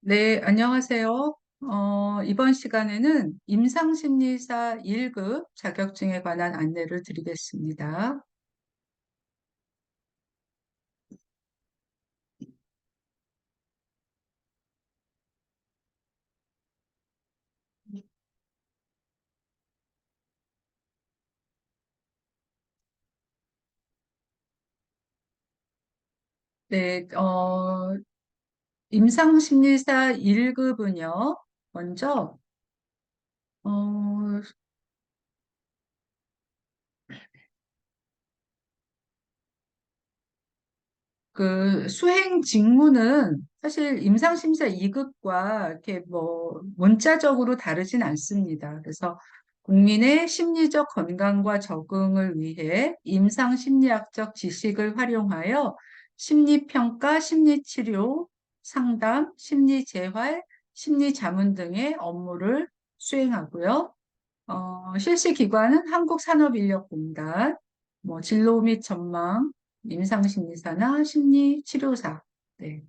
네, 안녕하세요. 이번 시간에는 임상심리사 1급 자격증에 관한 안내를 드리겠습니다. 네, 임상심리사 1급은요, 먼저, 어, 그 수행 직무는 사실 임상심사 2급과 이렇게 뭐 문자적으로 다르진 않습니다. 그래서 국민의 심리적 건강과 적응을 위해 임상심리학적 지식을 활용하여 심리평가, 심리치료, 상담, 심리재활, 심리자문 등의 업무를 수행하고요. 실시 기관은 한국산업인력공단, 뭐 진로 및 전망, 임상심리사나 심리치료사, 네,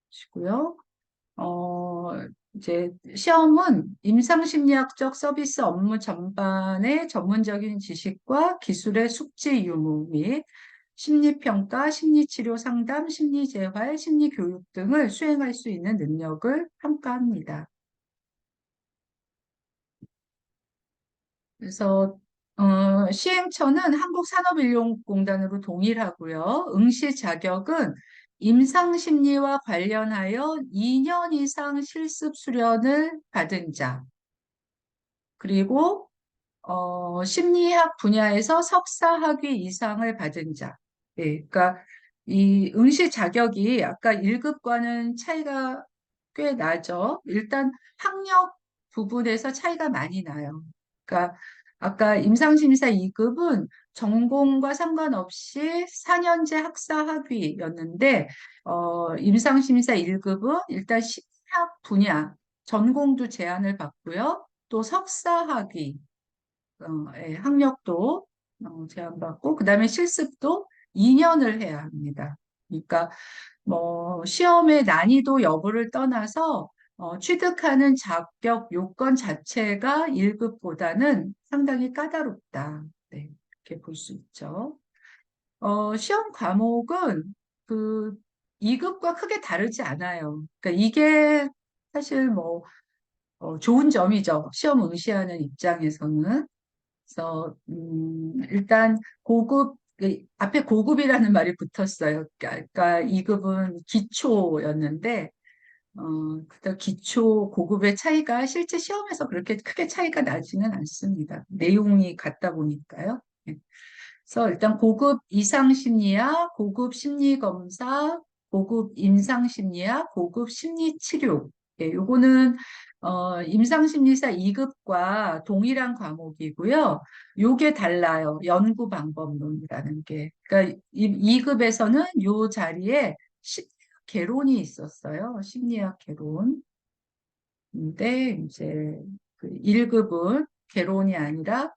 시고요. 어, 이제 시험은 임상심리학적 서비스 업무 전반의 전문적인 지식과 기술의 숙지 유무 및 심리평가, 심리치료 상담, 심리재활, 심리교육 등을 수행할 수 있는 능력을 평가합니다. 그래서 시행처는 한국산업인력공단으로 동일하고요. 응시 자격은 임상심리와 관련하여 2년 이상 실습 수련을 받은 자, 그리고 심리학 분야에서 석사 학위 이상을 받은 자. 네, 그러니까 이 응시 자격이 아까 1급과는 차이가 꽤 나죠. 일단 학력 부분에서 차이가 많이 나요. 그러니까 아까 임상심사 2급은 전공과 상관없이 4년제 학사 학위였는데 임상심사 1급은 일단 심리학 분야 전공도 제한을 받고요. 또 석사 학위 예, 학력도 제한받고 그다음에 실습도 2년을 해야 합니다. 그러니까 뭐 시험의 난이도 여부를 떠나서 취득하는 자격 요건 자체가 1급보다는 상당히 까다롭다. 네, 이렇게 볼 수 있죠. 시험 과목은 그 2급과 크게 다르지 않아요. 그러니까 이게 사실 뭐 좋은 점이죠. 시험 응시하는 입장에서는. 그래서 일단 고급 앞에 고급이라는 말이 붙었어요. 그러니까 2급은 기초였는데 그다 기초 고급의 차이가 실제 시험에서 그렇게 크게 차이가 나지는 않습니다. 내용이 같다 보니까요. 예. 그래서 일단 고급 이상 심리학, 고급 심리 검사, 고급 임상 심리학, 고급 심리 치료. 예, 요거는 임상심리사 2급과 동일한 과목이고요. 요게 달라요. 연구 방법론이라는 게. 그러니까 2급에서는 요 자리에 심리학 개론이 있었어요. 심리학 개론. 근데 이제 그 1급은 개론이 아니라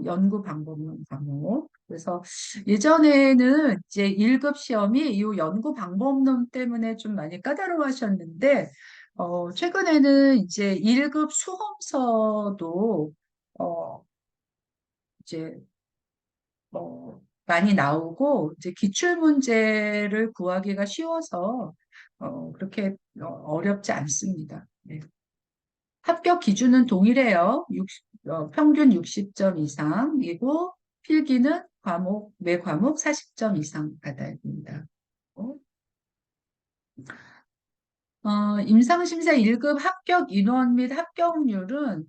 연구 방법론 과목. 그래서 예전에는 이제 1급 시험이 이 연구 방법론 때문에 좀 많이 까다로워하셨는데 최근에는 이제 1급 수험서도 어, 이제 많이 나오고 이제 기출 문제를 구하기가 쉬워서 그렇게 어렵지 않습니다. 네. 합격 기준은 동일해요. 평균 60점 이상이고 필기는 매 과목 40점 이상 받아야 됩니다. 임상심사 1급 합격 인원 및 합격률은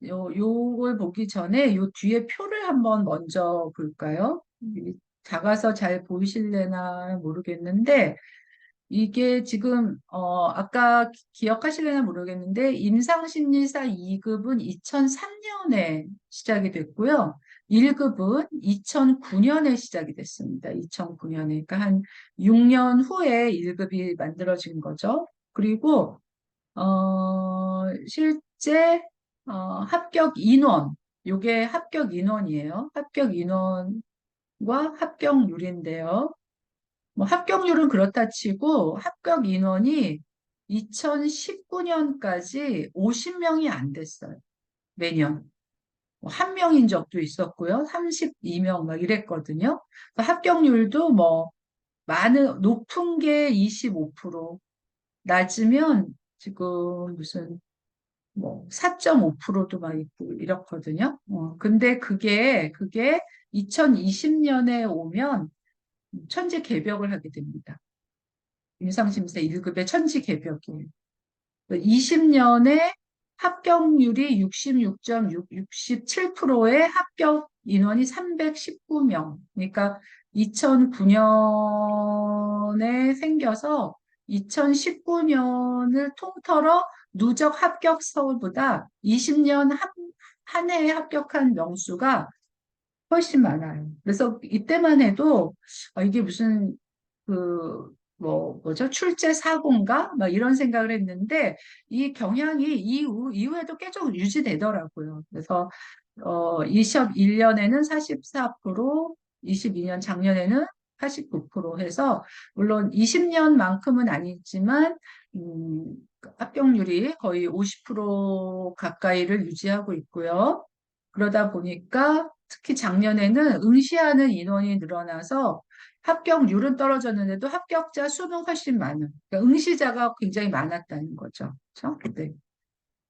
요걸 보기 전에 요 뒤에 표를 한번 먼저 볼까요? 작아서 잘 보이실래나 모르겠는데 이게 지금 아까 기억하실려나 모르겠는데 임상심리사 2급은 2003년에 시작이 됐고요. 1급은 2009년에 시작이 됐습니다. 2009년에. 그러니까 한 6년 후에 1급이 만들어진 거죠. 그리고 실제 합격 인원, 요게 합격 인원이에요. 합격 인원과 합격률인데요. 뭐 합격률은 그렇다 치고 합격 인원이 2019년까지 50명이 안 됐어요. 매년. 뭐 한 명인 적도 있었고요. 32명 막 이랬거든요. 합격률도 뭐 높은 게 25%, 낮으면 지금 무슨 뭐 4.5%도 막 있고 이렇거든요. 근데 그게 2020년에 오면 천지개벽을 하게 됩니다. 임상심사 1급의 천지개벽이에요. 20년에 합격률이 66.6, 67%의 합격 인원이 319명. 그러니까 2009년에 생겨서 2019년을 통틀어 누적 합격 서울보다 20년 한 해에 합격한 명수가 훨씬 많아요. 그래서 이때만 해도 이게 무슨 뭐죠? 출제 사고인가? 막 이런 생각을 했는데 이 경향이 이후에도 계속 유지되더라고요. 그래서 이 시험 1년에는 44%, 22년 작년에는 89% 해서 물론 20년만큼은 아니지만 합격률이 거의 50% 가까이를 유지하고 있고요. 그러다 보니까 특히 작년에는 응시하는 인원이 늘어나서 합격률은 떨어졌는데도 합격자 수는 훨씬 많은, 그러니까 응시자가 굉장히 많았다는 거죠. 그렇죠? 네.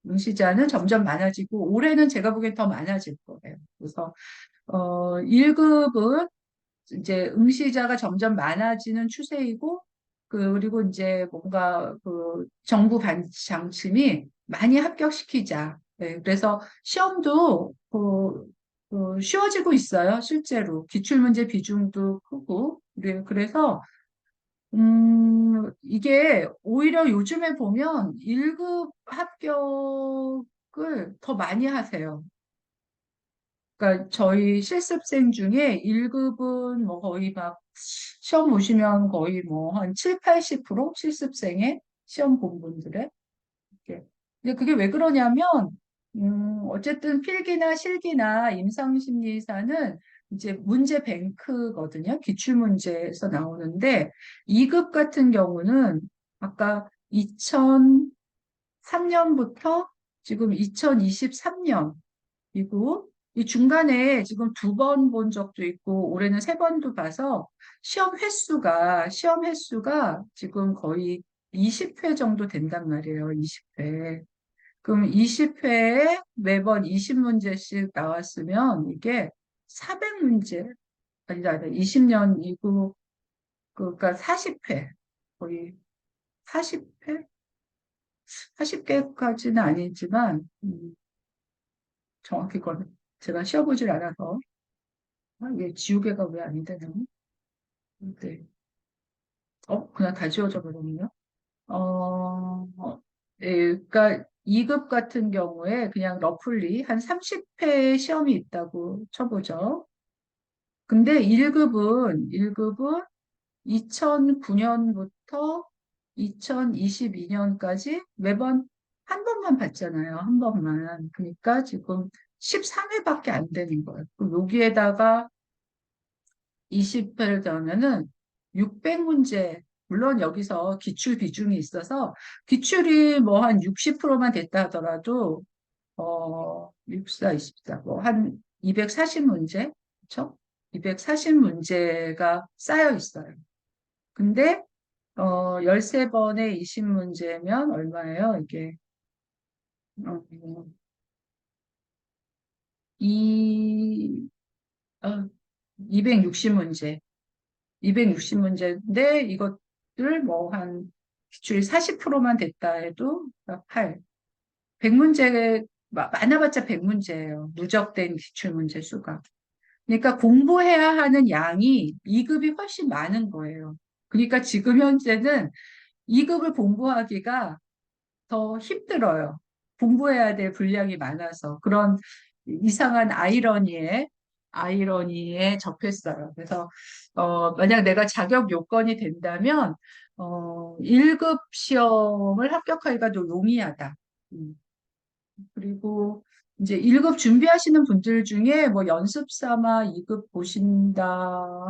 응시자는 점점 많아지고 올해는 제가 보기엔 더 많아질 거예요. 그래서 1급은 이제 응시자가 점점 많아지는 추세이고 그리고 이제 뭔가 정부 장침이 많이 합격시키자. 네, 그래서 시험도 쉬워지고 있어요. 실제로 기출문제 비중도 크고 그래서 이게 오히려 요즘에 보면 1급 합격을 더 많이 하세요. 그러니까 저희 실습생 중에 1급은 뭐 거의 막 시험 보시면 거의 뭐 한 7, 80% 실습생의 시험 본 분들의 이렇게. 근데 그게 왜 그러냐면 어쨌든 필기나 실기나 임상심리사는 이제 문제 뱅크거든요. 기출문제에서 나오는데 2급 같은 경우는 아까 2003년부터 지금 2023년 그리고 이 중간에 지금 2번 본 적도 있고 올해는 3번도 봐서 시험 횟수가 지금 거의 20회 정도 된단 말이에요. 20회. 그럼 20회에 매번 20문제씩 나왔으면 이게 400문제 아니다. 20년이고 그러니까 40회. 거의 40회? 40개까지는 아니지만 정확히 그건 제가 쉬어보질 않아서 이게 지우개가 왜 안 되나? 네. 그냥 다 지워져 버렸네요. 예, 그러니까 2급 같은 경우에 그냥 러플리 한 30회 시험이 있다고 쳐보죠. 근데 1급은 2009년부터 2022년까지 매번 한 번만 봤잖아요. 한 번만. 그러니까 지금 13회밖에 안 되는 거예요. 그럼 여기에다가 20회를 더하면은 600문제, 물론 여기서 기출 비중이 있어서 기출이 뭐 한 60%만 됐다 하더라도 64, 24, 뭐 한 240문제, 그렇죠? 240문제가 쌓여 있어요. 근데 13번에 20문제면 얼마예요? 이게 어, 이 260문제. 260문제인데 이것들 뭐 한 기출이 40%만 됐다 해도 8. 100문제 많아봤자 100문제예요. 누적된 기출문제 수가. 그러니까 공부해야 하는 양이 2급이 훨씬 많은 거예요. 그러니까 지금 현재는 2급을 공부하기가 더 힘들어요. 공부해야 될 분량이 많아서 그런 이상한 아이러니에 접했어요. 그래서 만약 내가 자격 요건이 된다면 1급 시험을 합격하기가 더 용이하다. 음. 그리고 이제 1급 준비하시는 분들 중에 뭐 연습 삼아 2급 보신다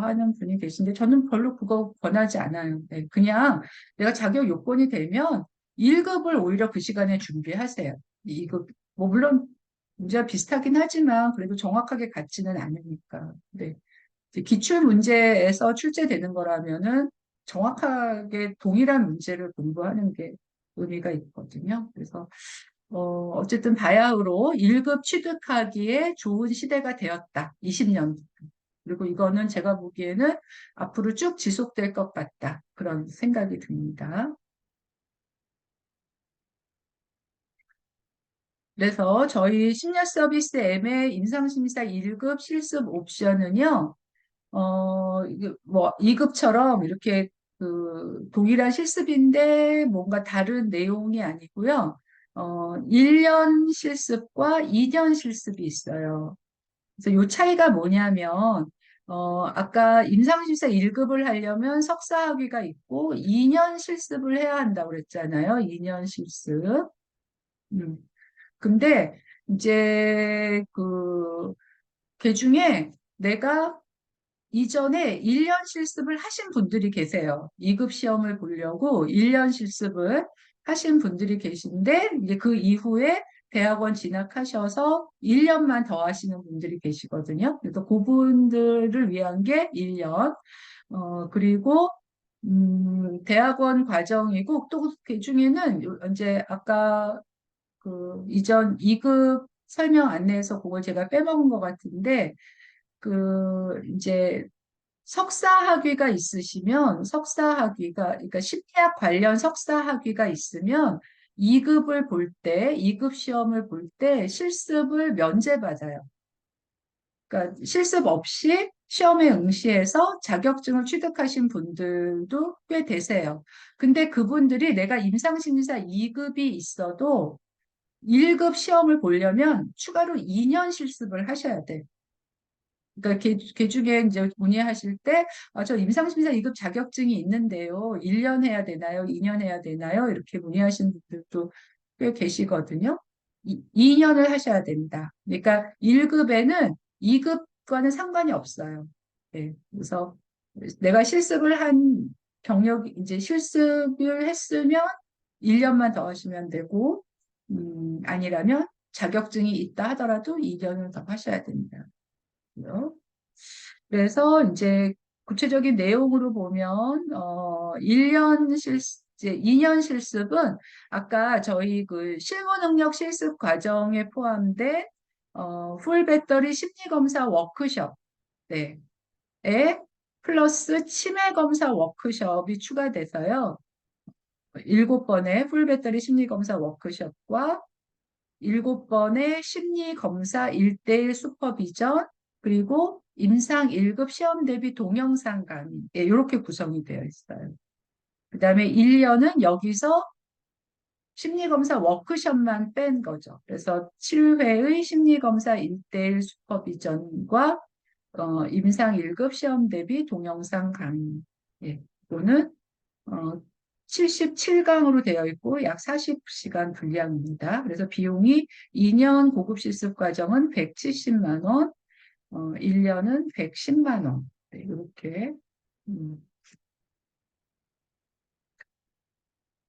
하는 분이 계신데 저는 별로 그거 권하지 않아요. 네, 그냥 내가 자격 요건이 되면 1급을 오히려 그 시간에 준비하세요. 2급, 뭐, 물론 문제가 비슷하긴 하지만 그래도 정확하게 같지는 않으니까. 네. 이제 기출 문제에서 출제되는 거라면은 정확하게 동일한 문제를 공부하는 게 의미가 있거든요. 그래서 어쨌든 바야흐로 1급 취득하기에 좋은 시대가 되었다. 20년. 그리고 이거는 제가 보기에는 앞으로 쭉 지속될 것 같다. 그런 생각이 듭니다. 그래서 저희 심야 서비스 M의 임상심사 1급 실습 옵션은요, 이게 뭐 2급처럼 이렇게 그 동일한 실습인데 뭔가 다른 내용이 아니고요. 1년 실습과 2년 실습이 있어요. 그래서 요 차이가 뭐냐면, 아까 임상심사 1급을 하려면 석사학위가 있고 2년 실습을 해야 한다고 그랬잖아요. 2년 실습. 음. 근데 이제 걔 중에 내가 이전에 1년 실습을 하신 분들이 계세요. 2급 시험을 보려고 1년 실습을 하신 분들이 계신데, 이제 그 이후에 대학원 진학하셔서 1년만 더 하시는 분들이 계시거든요. 그래서 그분들을 위한 게 1년. 그리고, 대학원 과정이고, 또 그 중에는 이제 아까 이전 2급 설명 안내에서 그걸 제가 빼먹은 것 같은데, 이제 석사학위가 있으시면 그러니까 심리학 관련 석사학위가 있으면 2급을 볼 때, 2급 시험을 볼 때 실습을 면제받아요. 그러니까 실습 없이 시험에 응시해서 자격증을 취득하신 분들도 꽤 되세요. 근데 그분들이 내가 임상심리사 2급이 있어도 1급 시험을 보려면 추가로 2년 실습을 하셔야 돼. 그러니까 걔 중에 이제 문의하실 때, 저 임상심사 2급 자격증이 있는데요. 1년 해야 되나요? 2년 해야 되나요? 이렇게 문의하시는 분들도 꽤 계시거든요. 2년을 하셔야 된다. 그러니까 1급에는 2급과는 상관이 없어요. 네. 그래서 내가 실습을 한 이제 실습을 했으면 1년만 더 하시면 되고, 아니라면 자격증이 있다 하더라도 2년을 더 하셔야 된다. 요. 그래서 이제 구체적인 내용으로 보면 1년 이제 2년 실습은 아까 저희 그 실무 능력 실습 과정에 포함된 풀 배터리 심리 검사 워크숍 네. 에 플러스 치매 검사 워크숍이 추가돼서요. 7번의 풀 배터리 심리 검사 워크숍과 7번의 심리 검사 1대1 슈퍼비전, 그리고 임상 1급 시험 대비 동영상 강의. 예, 이렇게 구성이 되어 있어요. 그 다음에 1년은 여기서 심리검사 워크숍만 뺀 거죠. 그래서 7회의 심리검사 1대1 슈퍼비전과 임상 1급 시험 대비 동영상 강의. 예, 이거는 77강으로 되어 있고 약 40시간 분량입니다. 그래서 비용이 2년 고급 실습 과정은 170만 원, 1년은 110만 원. 네, 이렇게 음,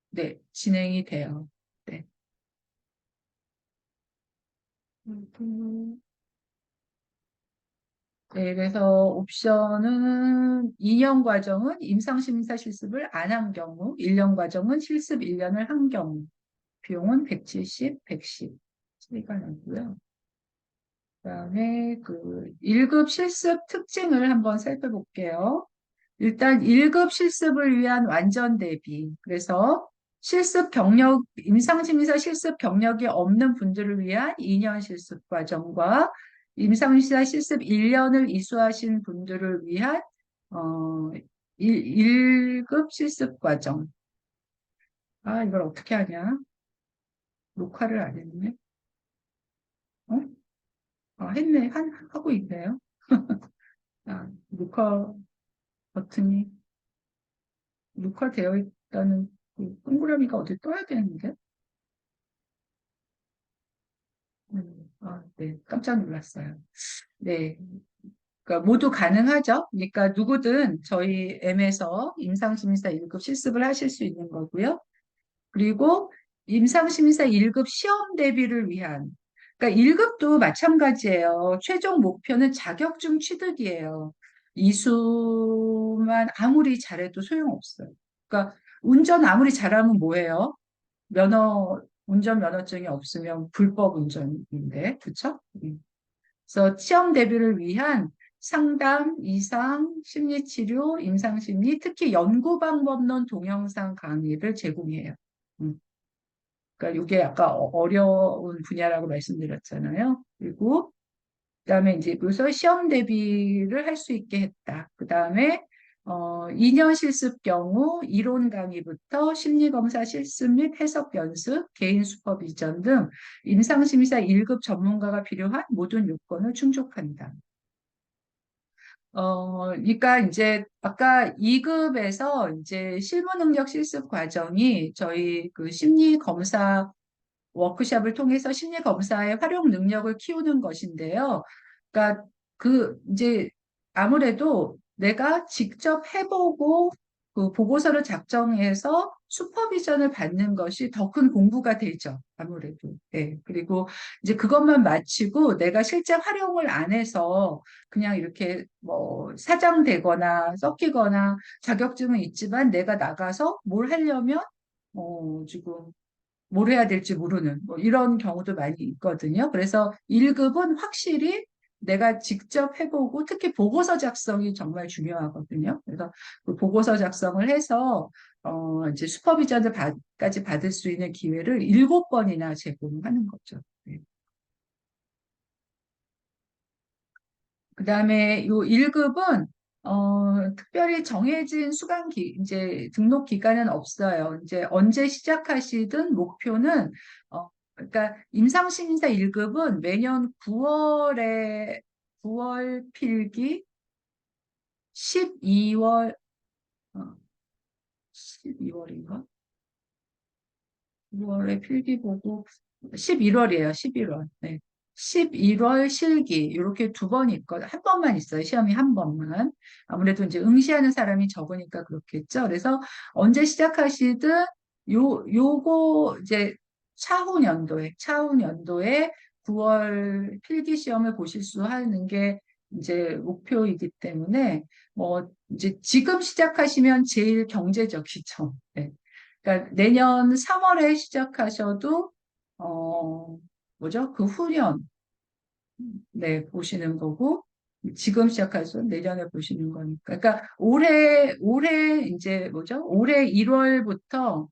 네, 진행이 돼요. 네. 음, 네, 그래서 옵션은 2년 과정은 임상심사 실습을 안 한 경우, 1년 과정은 실습 1년을 한 경우, 비용은 170, 110 차이가 나고요. 그다음에 1급 실습 특징을 한번 살펴볼게요. 일단 1급 실습을 위한 완전 대비. 그래서 임상심사 실습 경력이 없는 분들을 위한 2년 실습 과정과 임상심사 실습 1년을 이수하신 분들을 위한 어, 1급 실습 과정. 아, 이걸 어떻게 하냐? 녹화를 안 했네. 어? 했네. 하고 있네요. 녹화 버튼이 녹화되어 있다는 그 동그라미가 어디 떠야 되는데? 네, 깜짝 놀랐어요. 네, 그러니까 모두 가능하죠. 그러니까 누구든 저희 M에서 임상심사 1급 실습을 하실 수 있는 거고요. 그리고 임상심사 1급 시험 대비를 위한, 그러니까 1급도 마찬가지예요. 최종 목표는 자격증 취득이에요. 이수만 아무리 잘해도 소용없어요. 그러니까 운전 아무리 잘하면 뭐예요? 운전 면허증이 없으면 불법 운전인데, 그쵸? 그래서 시험 대비를 위한 상담, 이상, 심리치료, 임상심리, 특히 연구방법론 동영상 강의를 제공해요. 음. 그러니까 이게 아까 어려운 분야라고 말씀드렸잖아요. 그리고 그다음에 이제 그래서 시험 대비를 할 수 있게 했다. 그다음에 2년 실습 경우 이론 강의부터 심리검사 실습 및 해석 연습, 개인 슈퍼비전 등 임상심사 1급 전문가가 필요한 모든 요건을 충족한다. 그러니까 이제 아까 2급에서 이제 실무 능력 실습 과정이 저희 그 심리 검사 워크숍을 통해서 심리 검사의 활용 능력을 키우는 것인데요. 그러니까 그 이제 아무래도 내가 직접 해보고 그 보고서를 작성해서 슈퍼비전을 받는 것이 더 큰 공부가 되죠. 아무래도. 네. 그리고 이제 그것만 마치고 내가 실제 활용을 안 해서 그냥 이렇게 뭐 사장되거나 섞이거나 자격증은 있지만 내가 나가서 뭘 하려면 지금 뭘 해야 될지 모르는 뭐 이런 경우도 많이 있거든요. 그래서 1급은 확실히 내가 직접 해보고 특히 보고서 작성이 정말 중요하거든요. 그래서 그 보고서 작성을 해서 이제 까지 받을 수 있는 기회를 7번이나 제공하는 거죠. 네. 그다음에 요 1급은 특별히 정해진 이제 등록 기간은 없어요. 이제 언제 시작하시든 목표는 그러니까 임상심사 1급은 매년 9월 필기 12월 12월인가? 9월에 필기 보고 11월이에요. 11월. 네. 11월 실기 이렇게 2번 있거든. 한 번만 있어요. 시험이 한 번만. 아무래도 이제 응시하는 사람이 적으니까 그렇겠죠. 그래서 언제 시작하시든 요거 이제 차후 연도에 9월 필기 시험을 보실 수 하는 게 이제 목표이기 때문에 뭐 이제 지금 시작하시면 제일 경제적이죠. 네. 그러니까 내년 3월에 시작하셔도 뭐죠? 그 후년 네 보시는 거고 지금 시작하셔도 내년에 보시는 거니까. 그러니까 올해 이제 뭐죠? 올해 1월부터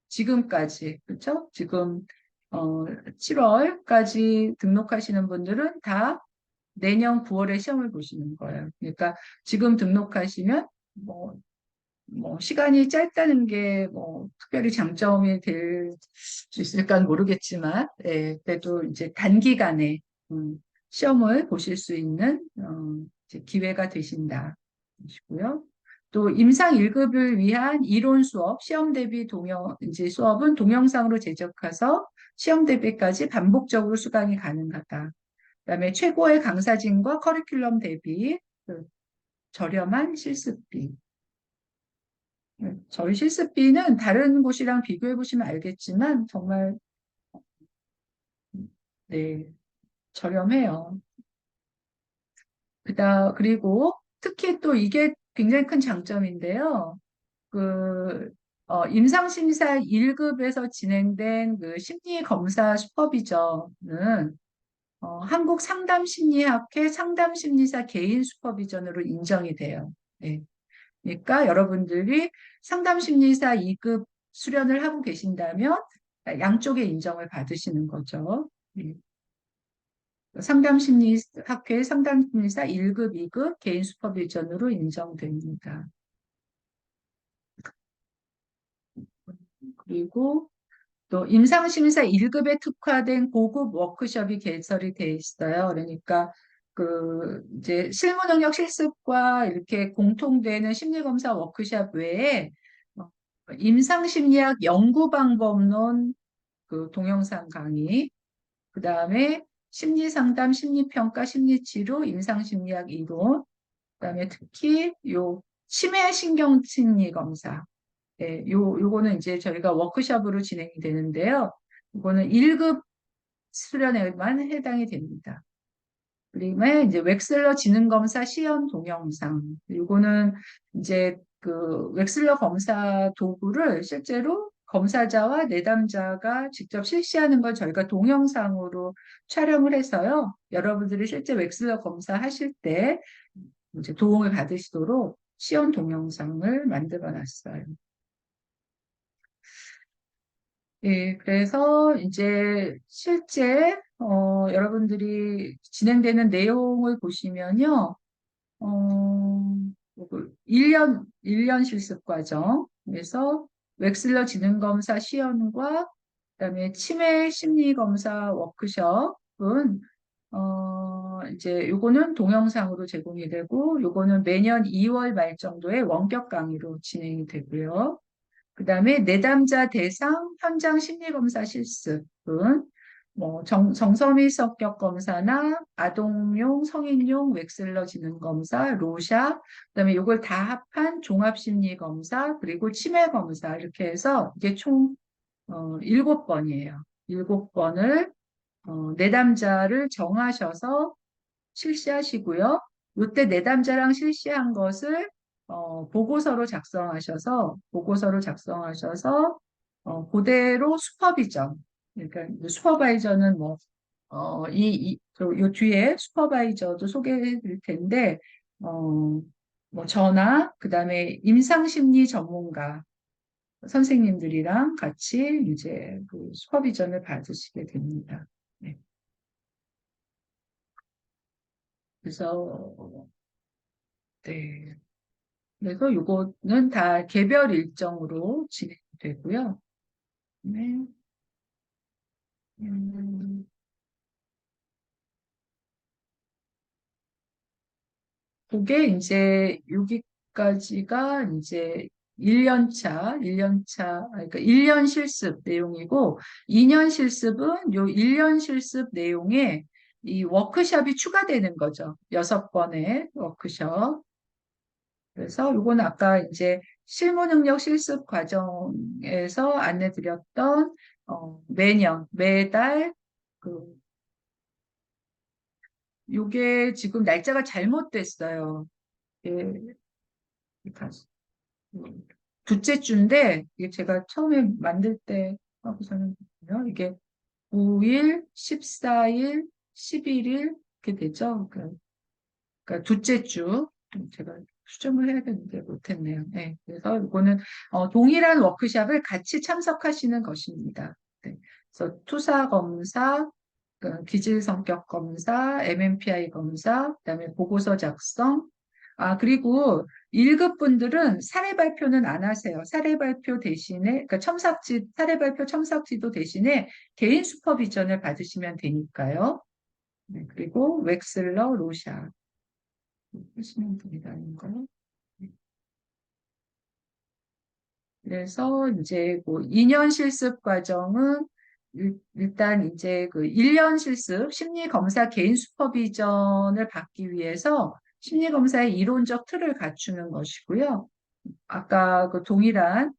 지금까지 그렇죠? 지금 7월까지 등록하시는 분들은 다 내년 9월에 시험을 보시는 거예요. 그러니까 지금 등록하시면 뭐 시간이 짧다는 게 뭐 특별히 장점이 될 수 있을까는 모르겠지만, 그래도 이제 단기간에 시험을 보실 수 있는 이제 기회가 되신다. 시고요. 또 임상 1급을 위한 이론 수업, 시험 대비 이제 수업은 동영상으로 제작해서 시험 대비까지 반복적으로 수강이 가능하다. 그다음에 최고의 강사진과 커리큘럼 대비, 그 저렴한 실습비. 저희 실습비는 다른 곳이랑 비교해 보시면 알겠지만 정말 네, 저렴해요. 그리고 특히 또 이게 굉장히 큰 장점인데요. 그 임상심사 1급에서 진행된 그 심리검사 슈퍼비전은 한국상담심리학회 상담심리사 개인 슈퍼비전으로 인정이 돼요. 네. 그러니까 여러분들이 상담심리사 2급 수련을 하고 계신다면 양쪽의 인정을 받으시는 거죠. 예. 상담심리학회 상담심리사 1급, 2급 개인 슈퍼비전으로 인정됩니다. 그리고 또 임상심사 1급에 특화된 고급 워크숍이 개설이 돼 있어요. 그러니까 그 이제 실무능력 실습과 이렇게 공통되는 심리검사 워크숍 외에 어, 임상심리학 연구방법론 그 동영상 강의, 그 다음에 심리상담, 심리평가, 심리치료, 임상심리학 이론, 그 다음에 특히 요 치매신경심리 검사 예, 요거는 이제 저희가 워크숍으로 진행이 되는데요. 이거는 1급 수련회만 해당이 됩니다. 그리고 이제 웩슬러 지능검사 시연 동영상. 요거는 이제 그 웩슬러 검사 도구를 실제로 검사자와 내담자가 직접 실시하는 걸 저희가 동영상으로 촬영을 해서요. 여러분들이 실제 웩슬러 검사 하실 때 이제 도움을 받으시도록 시연 동영상을 만들어 놨어요. 예, 그래서 이제 실제 여러분들이 진행되는 내용을 보시면요. 어, 1년 실습 과정에서 웩슬러 지능검사 시연과 그다음에 치매 심리검사 워크숍은 이제 요거는 동영상으로 제공이 되고 요거는 매년 2월 말 정도에 원격 강의로 진행이 되고요. 그다음에 내담자 대상 현장 심리검사 실습은 뭐 정서미 성격 검사나 아동용, 성인용 웩슬러 지능 검사, 로샤, 그다음에 이걸 다 합한 종합 심리 검사, 그리고 치매 검사 이렇게 해서 이게 총 7번이에요. 7번을 내담자를 정하셔서 실시하시고요. 이때 내담자랑 실시한 것을 보고서로 작성하셔서 그대로 슈퍼비전. 그러니까 슈퍼바이저는 뭐 요 뒤에 슈퍼바이저도 소개해 드릴 텐데 뭐 저나 그다음에 임상심리 전문가 선생님들이랑 같이 이제 그 슈퍼비전을 받으시게 됩니다. 네. 그래서 네. 그래서 요거는 다 개별 일정으로 진행되고요. 네. 음, 그게 이제 여기까지가 이제 1년차, 그러니까 1년 실습 내용이고, 2년 실습은 요 1년 실습 내용에 이 워크숍이 추가되는 거죠. 6번의 워크숍. 그래서 요거는 아까 이제 실무 능력 실습 과정에서 안내드렸던 매년 매달 그 요게 지금 날짜가 잘못됐어요. 예, 다시, 둘째 주인데 이게 제가 처음에 만들 때 하고서는 이게 9일, 14일, 11일 이렇게 되죠. 그러니까 둘째 주 제가 수정을 해야 되는데 못했네요. 네, 그래서 이거는 동일한 워크숍을 같이 참석하시는 것입니다. 네, 그래서 투사 검사, 그 기질 성격 검사, MMPI 검사, 그다음에 보고서 작성. 아, 그리고 1급 분들은 사례 발표는 안 하세요. 사례 발표 대신에, 그러니까 사례 발표 첨삭지도 대신에 개인 슈퍼비전을 받으시면 되니까요. 네, 그리고 웩슬러, 로샤. 하시면 된다는 거. 그래서 이제 그 2년 실습 과정은 일단 이제 그 1년 실습 심리 검사 개인 슈퍼비전을 받기 위해서 심리 검사의 이론적 틀을 갖추는 것이고요. 아까 그 동일한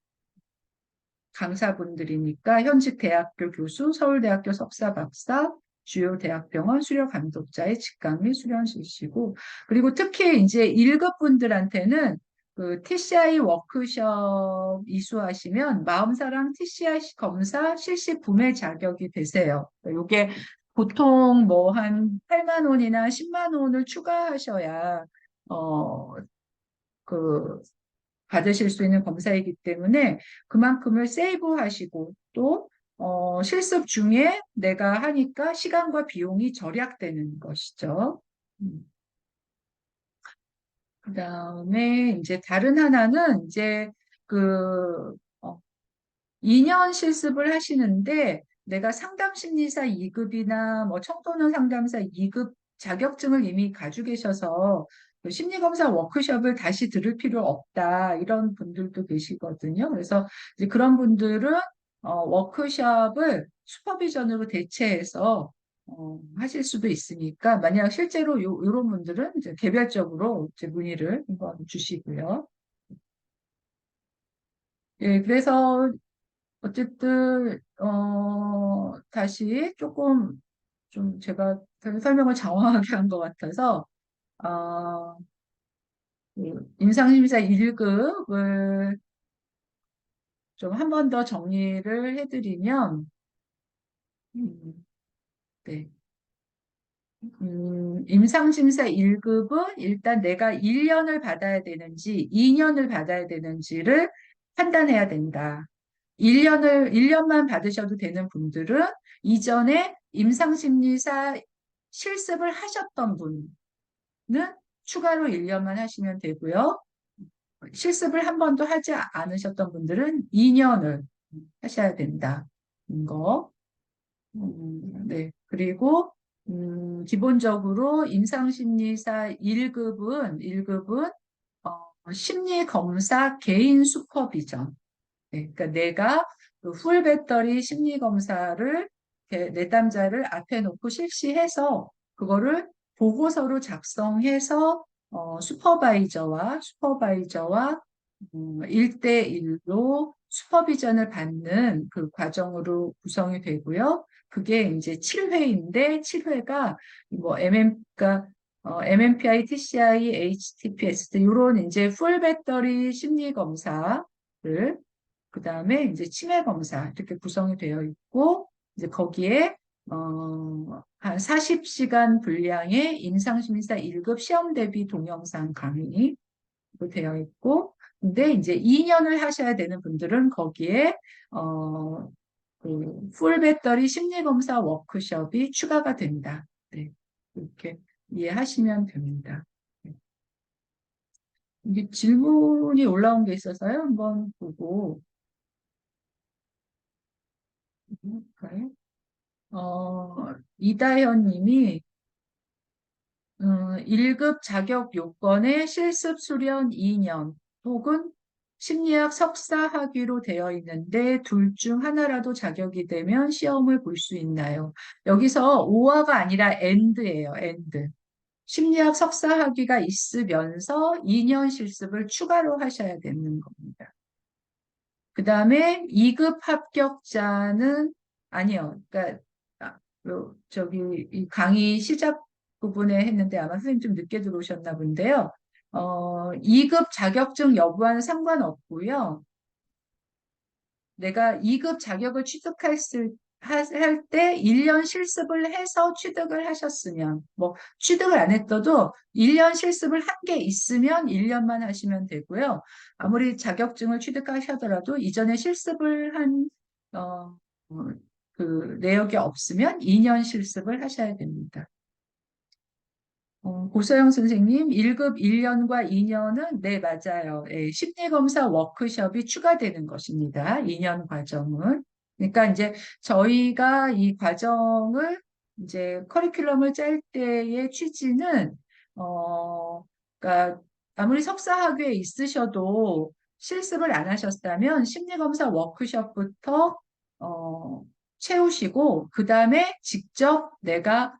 강사분들이니까 현직 대학교 교수, 서울대학교 석사, 박사, 주요 대학병원 수료 감독자의 직강 및 수련 실시고, 그리고 특히 이제 1급 분들한테는 그 TCI 워크숍 이수하시면 마음사랑 TCI 검사 실시 구매 자격이 되세요. 이게 보통 뭐 한 8만 원이나 10만 원을 추가하셔야 어, 그 받으실 수 있는 검사이기 때문에 그만큼을 세이브하시고 또 실습 중에 내가 하니까 시간과 비용이 절약되는 것이죠. 음. 그다음에 이제 다른 하나는 이제 그 2년 실습을 하시는데 내가 상담심리사 2급이나 뭐 청소년 상담사 2급 자격증을 이미 가지고 계셔서 그 심리검사 워크숍을 다시 들을 필요 없다 이런 분들도 계시거든요. 그래서 이제 그런 분들은 워크숍을 슈퍼비전으로 대체해서 하실 수도 있으니까 만약 실제로 이런 분들은 이제 개별적으로 이제 문의를 한번 주시고요. 예, 그래서 어쨌든 다시 조금 좀 제가 설명을 장황하게 한 것 같아서 어, 그 임상심사 1급을 좀 한 번 더 정리를 해드리면 음, 네. 임상심사 1급은 일단 내가 1년을 받아야 되는지 2년을 받아야 되는지를 판단해야 된다. 1년만 받으셔도 되는 분들은 이전에 임상심리사 실습을 하셨던 분은 추가로 1년만 하시면 되고요. 실습을 한 번도 하지 않으셨던 분들은 2년을 하셔야 된다. 거. 네. 그리고 기본적으로 임상심리사 1급은 심리검사 개인 슈퍼비전. 네, 그러니까 내가 그 풀배터리 심리검사를 내담자를 앞에 놓고 실시해서 그거를 보고서로 작성해서 슈퍼바이저와 1대1로 슈퍼비전을 받는 그 과정으로 구성이 되고요. 그게 이제 7회인데 7회가 뭐 그러니까 MMPI, TCI, HTPS 이런 이제 풀 배터리 심리 검사를 그 다음에 이제 치매 검사 이렇게 구성이 되어 있고 이제 거기에 한 40시간 분량의 임상심리사 1급 시험 대비 동영상 강의로 되어 있고 근데 이제 2년을 하셔야 되는 분들은 거기에 풀 배터리 심리 검사 워크숍이 추가가 된다. 네. 이렇게 이해하시면 됩니다. 네. 이게 질문이 올라온 게 있어서요. 한번 보고 볼까요? 이다현 님이 1급 자격 요건에 실습 수련 2년 혹은 심리학 석사 학위로 되어 있는데 둘 중 하나라도 자격이 되면 시험을 볼 수 있나요? 여기서 오어가 아니라 and예요, and. 심리학 석사 학위가 있으면서 2년 실습을 추가로 하셔야 되는 겁니다. 그 다음에 2급 합격자는 아니요. 그러니까 저기 이 강의 시작 부분에 했는데 아마 선생님 좀 늦게 들어오셨나 본데요. 2급 자격증 여부와는 상관없고요. 내가 2급 자격을 할 때 1년 실습을 해서 취득을 하셨으면, 뭐, 취득을 안 했어도 1년 실습을 한 게 있으면 1년만 하시면 되고요. 아무리 자격증을 취득하셔더라도 이전에 실습을 어, 어, 그 내역이 없으면 2년 실습을 하셔야 됩니다. 고소영 선생님, 1급 1년과 2년은, 네, 맞아요. 예, 심리검사 워크숍이 추가되는 것입니다. 2년 과정은. 그러니까 이제 저희가 이 과정을 이제 커리큘럼을 짤 때의 취지는, 그러니까 아무리 석사학위에 있으셔도 실습을 안 하셨다면 심리검사 워크숍부터, 어, 채우시고, 그 다음에 직접 내가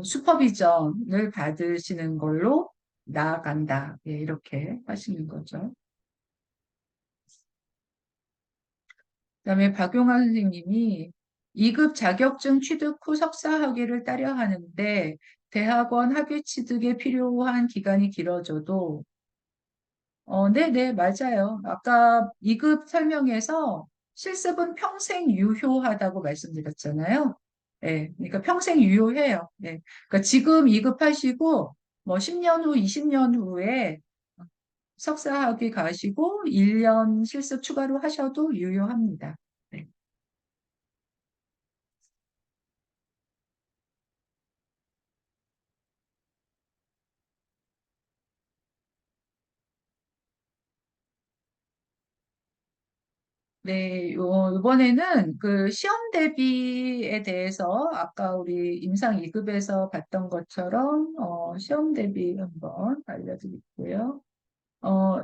슈퍼비전을 받으시는 걸로 나아간다. 예, 이렇게 하시는 거죠. 그다음에 박용환 선생님이 2급 자격증 취득 후 석사 학위를 따려 하는데 대학원 학위 취득에 필요한 기간이 길어져도 네네, 맞아요. 아까 2급 설명에서 실습은 평생 유효하다고 말씀드렸잖아요. 네, 그러니까 평생 유효해요. 네. 그러니까 지금 2급 하시고, 뭐 10년 후, 20년 후에 석사학위 가시고 1년 실습 추가로 하셔도 유효합니다. 네. 네, 이번에는 그 시험 대비에 대해서 아까 우리 임상 2급에서 봤던 것처럼 시험 대비 한번 알려드리고요.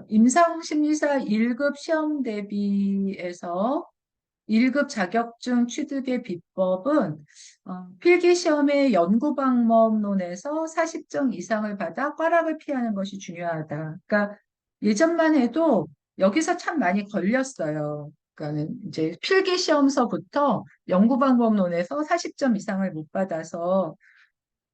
임상 심리사 1급 시험 대비에서 1급 자격증 취득의 비법은 필기 시험의 연구 방법론에서 40점 이상을 받아 꽈락을 피하는 것이 중요하다. 그러니까 예전만 해도 여기서 참 많이 걸렸어요. 그러니까는 이제 필기 시험서부터 연구방법론에서 40점 이상을 못 받아서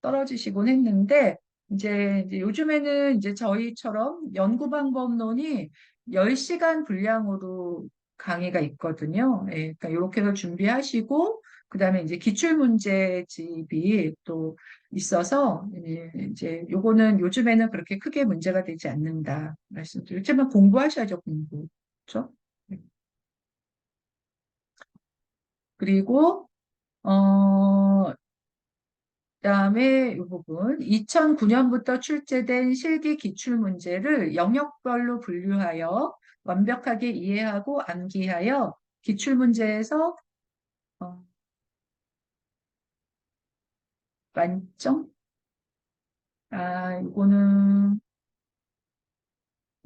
떨어지시곤 했는데 이제 요즘에는 이제 저희처럼 연구방법론이 10시간 분량으로 강의가 있거든요. 예, 그러니까 이렇게 해서 준비하시고 그다음에 이제 기출문제집이 또 있어서 예, 이제 요거는 요즘에는 그렇게 크게 문제가 되지 않는다 말씀드리지만 공부하셔야죠, 공부. 그렇죠? 그리고 그다음에 이 부분 2009년부터 출제된 실기 기출 문제를 영역별로 분류하여 완벽하게 이해하고 암기하여 기출 문제에서 어, 만점? 이거는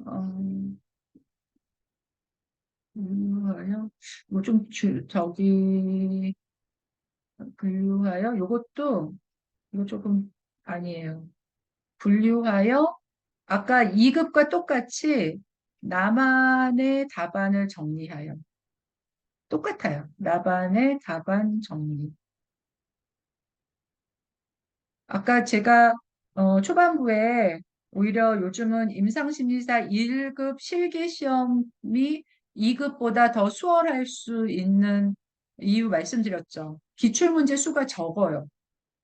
어, 분류하여 뭐좀 저기 분류하여 요것도 이거 조금 아니에요. 분류하여 아까 2급과 똑같이 나만의 답안을 정리하여 똑같아요. 나반의 답안 정리. 아까 제가 초반부에 오히려 요즘은 임상심리사 1급 실기시험이 2급보다 더 수월할 수 있는 이유 말씀드렸죠. 기출문제 수가 적어요.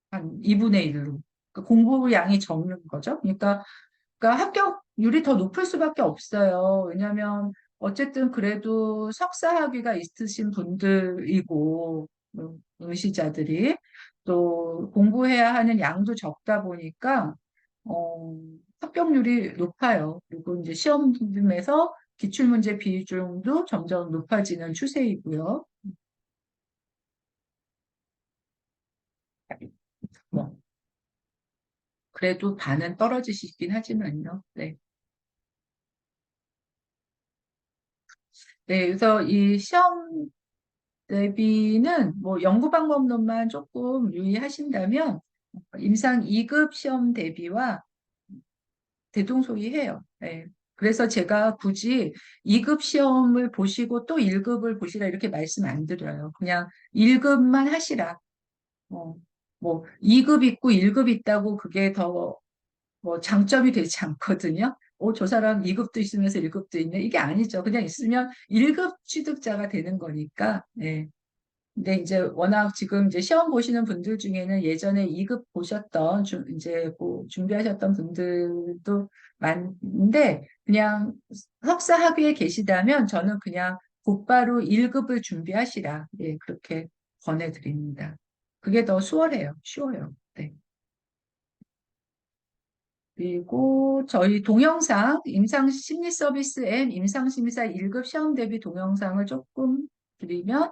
한 2분의 1로. 공부 양이 적는 거죠. 그러니까 합격률이 더 높을 수밖에 없어요. 왜냐하면 어쨌든 그래도 석사 학위가 있으신 분들이고 응시자들이 또 공부해야 하는 양도 적다 보니까 어, 합격률이 높아요. 그리고 이제 시험에서 기출문제 비중도 점점 높아지는 추세이고요. 뭐 그래도 반은 떨어지시긴 하지만요. 네. 네, 그래서 이 시험 대비는 뭐 연구 방법론만 조금 유의하신다면 임상 2급 시험 대비와 대동소이해요. 네. 그래서 제가 굳이 2급 시험을 보시고 또 1급을 보시라 이렇게 말씀 안 드려요. 그냥 1급만 하시라. 어, 뭐 2급 있고 1급 있다고 그게 더 뭐 장점이 되지 않거든요. 저 사람 2급도 있으면서 1급도 있네. 이게 아니죠. 그냥 있으면 1급 취득자가 되는 거니까. 네. 근데 이제 워낙 지금 이제 시험 보시는 분들 중에는 예전에 2급 보셨던 이제 뭐 준비하셨던 분들도 많은데 그냥 석사 학위에 계시다면 저는 그냥 곧바로 1급을 준비하시라. 예, 그렇게 권해드립니다. 그게 더 수월해요. 쉬워요. 네. 그리고 저희 동영상 임상 심리 서비스 앤 임상 심리사 1급 시험 대비 동영상을 조금 드리면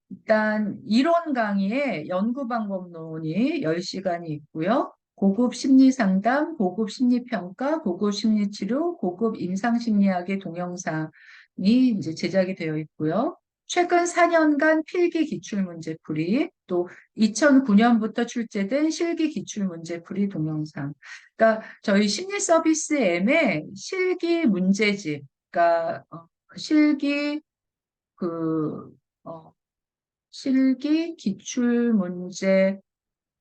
일단 이론 강의에 연구 방법론이 10시간이 있고요. 고급 심리 상담, 고급 심리 평가, 고급 심리 치료, 고급 임상 심리학의 동영상이 이제 제작이 되어 있고요. 최근 4년간 필기 기출 문제풀이, 또 2009년부터 출제된 실기 기출 문제풀이 동영상. 그러니까 저희 심리 서비스 M의 실기 문제집, 그러니까 실기 그 어, 실기 기출 문제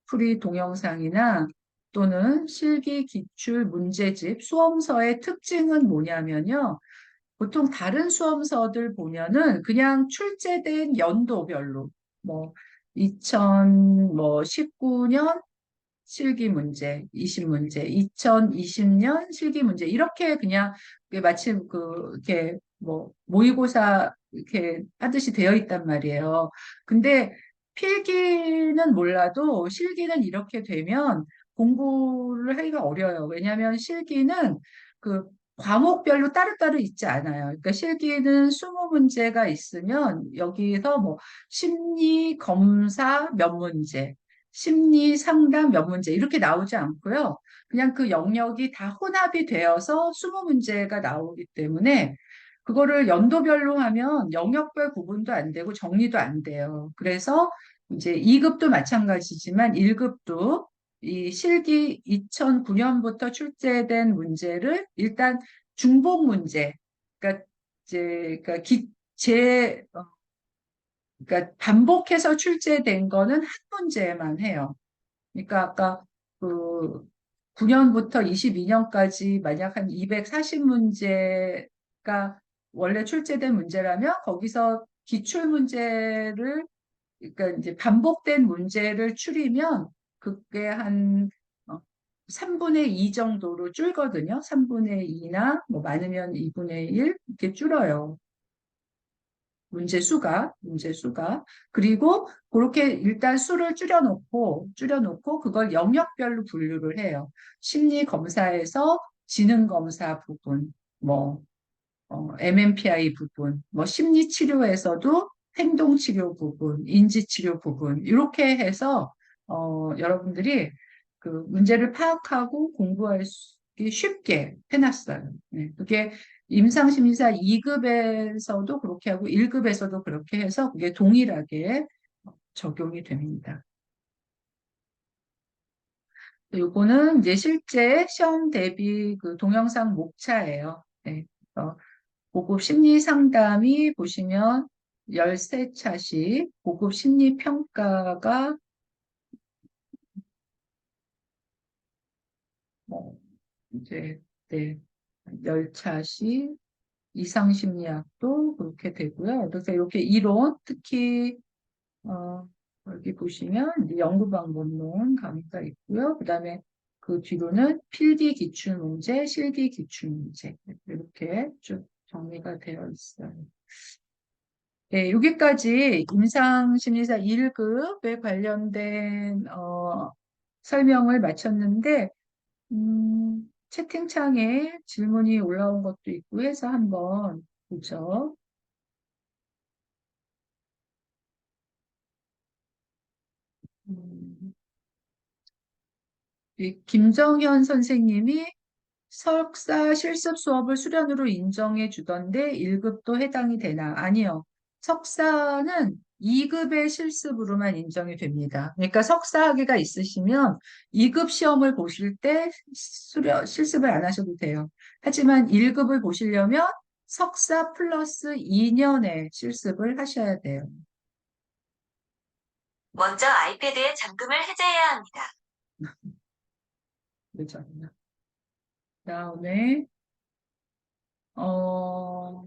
풀이 동영상이나 또는 실기 기출 문제집 수험서의 특징은 뭐냐면요. 보통 다른 수험서들 보면은 그냥 출제된 연도별로 뭐 2019년 실기 문제, 20문제, 2020년 실기 문제 이렇게 그냥 마침 이렇게 뭐 모의고사 이렇게 하듯이 되어 있단 말이에요. 근데 필기는 몰라도 실기는 이렇게 되면 공부를 하기가 어려워요. 왜냐하면 실기는 그 과목별로 따로따로 있지 않아요. 그러니까 실기는 20문제가 있으면 여기서 뭐 심리 검사 몇 문제, 심리 상담 몇 문제 이렇게 나오지 않고요. 그냥 그 영역이 다 혼합이 되어서 20문제가 나오기 때문에 그거를 연도별로 하면 영역별 구분도 안 되고 정리도 안 돼요. 그래서 이제 2급도 마찬가지지만 1급도 이 실기 2009년부터 출제된 문제를 일단 중복 문제, 그러니까 이제, 그러니까 그러니까 반복해서 출제된 거는 한 문제만 해요. 그러니까 아까 그 9년부터 22년까지 만약 한 240문제가 원래 출제된 문제라면 거기서 기출 문제를 그러니까 이제 반복된 문제를 추리면 그게 한 3분의 2 정도로 줄거든요. 3분의 2나 뭐 많으면 2분의 1 이렇게 줄어요. 문제 수가. 그리고 그렇게 일단 수를 줄여놓고 그걸 영역별로 분류를 해요. 심리 검사에서 지능 검사 부분, 뭐, MMPI 부분, 뭐, 심리 치료에서도 행동 치료 부분, 인지 치료 부분, 이렇게 해서, 여러분들이 그 문제를 파악하고 공부할 수 있게 쉽게 해놨어요. 네, 그게 임상심리사 2급에서도 그렇게 하고 1급에서도 그렇게 해서 그게 동일하게 적용이 됩니다. 요거는 이제 실제 시험 대비 그 동영상 목차예요. 네. 고급 심리 상담이 보시면 13차씩 고급 심리 평가가 뭐 이제 네, 10차씩 이상 심리학도 그렇게 되고요. 그래서 이렇게 이론 특히 어, 여기 보시면 이제 연구 방법론 강의가 있고요. 그다음에 그 뒤로는 필기 기출 문제, 실기 기출 문제 이렇게 쭉 정리가 되어 있어요. 네, 여기까지 임상심리사 1급에 관련된 설명을 마쳤는데 채팅창에 질문이 올라온 것도 있고 해서 한번 보죠. 음, 이 김정현 선생님이 석사 실습 수업을 수련으로 인정해 주던데 1급도 해당이 되나? 아니요. 석사는 2급의 실습으로만 인정이 됩니다. 그러니까 석사 학위가 있으시면 2급 시험을 보실 때 실습을 안 하셔도 돼요. 하지만 1급을 보시려면 석사 플러스 2년의 실습을 하셔야 돼요. 먼저 아이패드의 잠금을 해제해야 합니다. 그렇죠. 그다음에 어,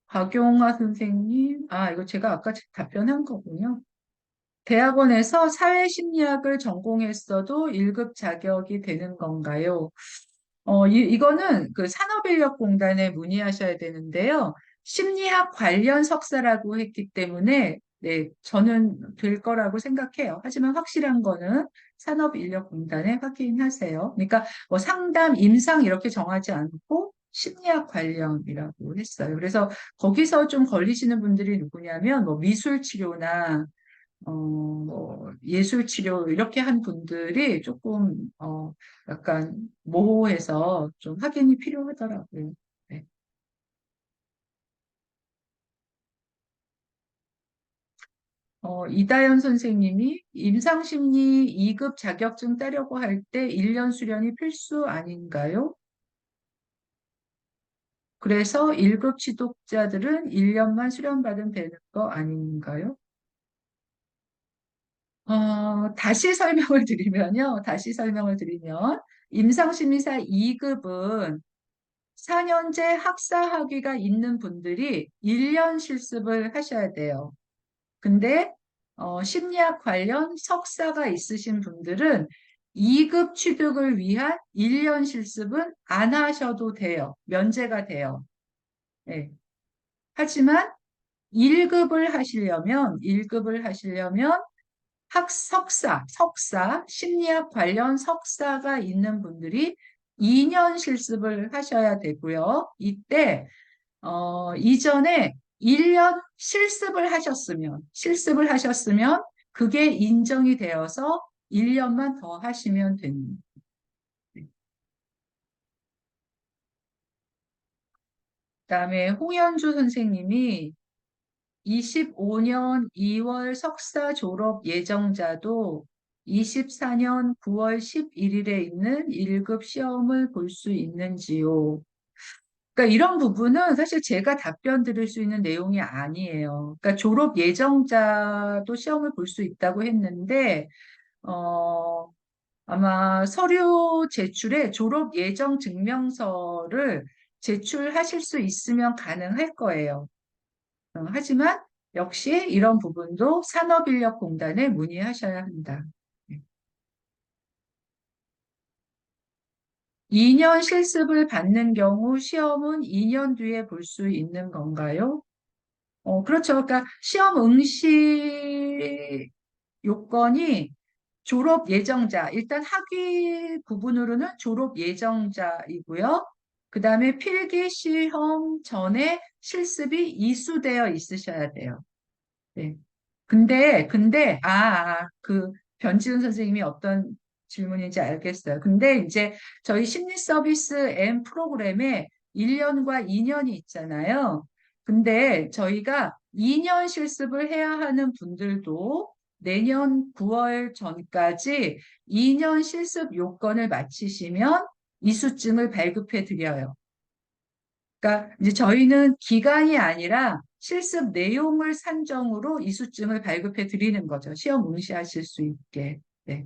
박용화 선생님, 이거 제가 아까 답변한 거군요. 대학원에서 사회심리학을 전공했어도 1급 자격이 되는 건가요? 이거는 그 산업인력공단에 문의하셔야 되는데요. 심리학 관련 석사라고 했기 때문에, 네, 저는 될 거라고 생각해요. 하지만 확실한 거는 산업인력공단에 확인하세요. 그러니까 뭐 상담, 임상 이렇게 정하지 않고 심리학 관련이라고 했어요. 그래서 거기서 좀 걸리시는 분들이 누구냐면, 뭐 미술 치료나 뭐 예술 치료 이렇게 한 분들이 조금 약간 모호해서 좀 확인이 필요하더라고요. 네. 이다연 선생님이 임상심리 2급 자격증 따려고 할 때 1년 수련이 필수 아닌가요? 그래서 1급 취득자들은 1년만 수련받으면 되는 거 아닌가요? 다시 설명을 드리면, 임상심리사 2급은 4년제 학사 학위가 있는 분들이 1년 실습을 하셔야 돼요. 근데 심리학 관련 석사가 있으신 분들은 2급 취득을 위한 1년 실습은 안 하셔도 돼요. 면제가 돼요. 네. 하지만 1급을 하시려면 심리학 관련 석사가 있는 분들이 2년 실습을 하셔야 되고요. 이때 이전에 1년 실습을 하셨으면 그게 인정이 되어서 1년만 더 하시면 됩니다. 그다음에 홍현주 선생님이 25년 2월 석사 졸업 예정자도 24년 9월 11일에 있는 1급 시험을 볼 수 있는지요? 그러니까 이런 부분은 사실 제가 답변 드릴 수 있는 내용이 아니에요. 그러니까 졸업 예정자도 시험을 볼 수 있다고 했는데, 어, 아마 서류 제출에 졸업 예정 증명서를 제출하실 수 있으면 가능할 거예요. 하지만 역시 이런 부분도 산업인력공단에 문의하셔야 한다. 2년 실습을 받는 경우 시험은 2년 뒤에 볼 수 있는 건가요? 그렇죠. 그러니까 시험 응시 요건이 졸업 예정자, 일단 학위 부분으로는 졸업 예정자이고요. 그 다음에 필기 시험 전에 실습이 이수되어 있으셔야 돼요. 네. 그, 변지은 선생님이 어떤 질문인지 알겠어요. 근데 이제 저희 심리 서비스 M 프로그램에 1년과 2년이 있잖아요. 근데 저희가 2년 실습을 해야 하는 분들도 내년 9월 전까지 2년 실습 요건을 마치시면 이수증을 발급해 드려요. 그러니까 이제 저희는 기간이 아니라 실습 내용을 산정으로 이수증을 발급해 드리는 거죠. 시험 응시하실 수 있게. 네.